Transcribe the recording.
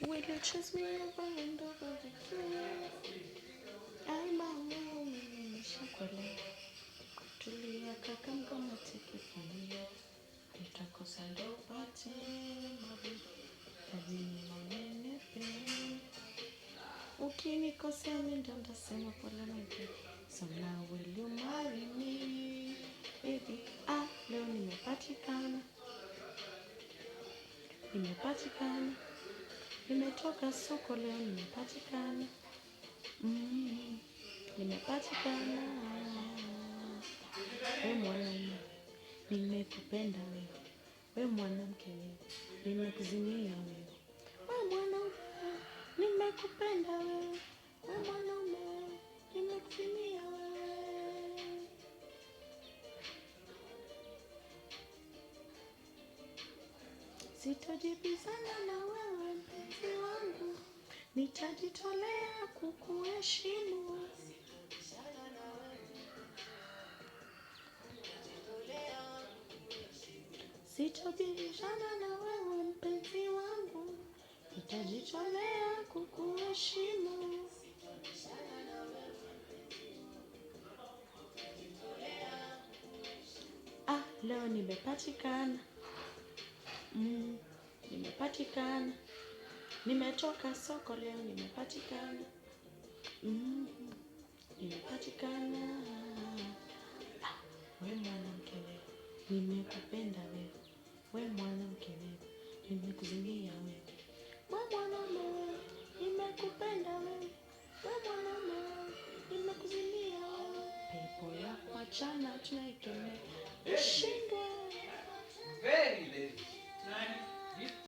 Will you chase me over and over again? I'm alone, nimeshakuelewa. Tulia kaka ngoma tikifanyia. Nitakosa ndo upate mabu. Lazima unenepe. Ukinikosea mimi ndo nitasema pole mke. So now will you marry me? Baby, leo nimepatikana. Nimepatikana. Nimetoka soko leo nimepatikana. Nimepatikana. We mwanaume, nimekupenda wewe. We mwanamke wewe, nimekuzimia wewe. We mwanaume, nimekupenda wewe. We mwanaume, nimekuzimia wewe. Sitojibizana na wewe mpenzi wangu. Nitajitolea kukuheshimu. Sitojibizana na wewe mpenzi wangu. Nitajitolea kukuheshimu. Leo nimepatikana. Nimepatikana. Nimetoka soko leo nimepatikana. Nimepatikana. We mwanamke wewe, nimekupenda wewe. We mwanamke wewe, nimekuzimia wewe. We mwanaume wewe, nimekupenda wewe. We mwanaume wewe, nimekuzimia wewe. Pepo ya kuachana tunaikemea. Ishindwe. Very late.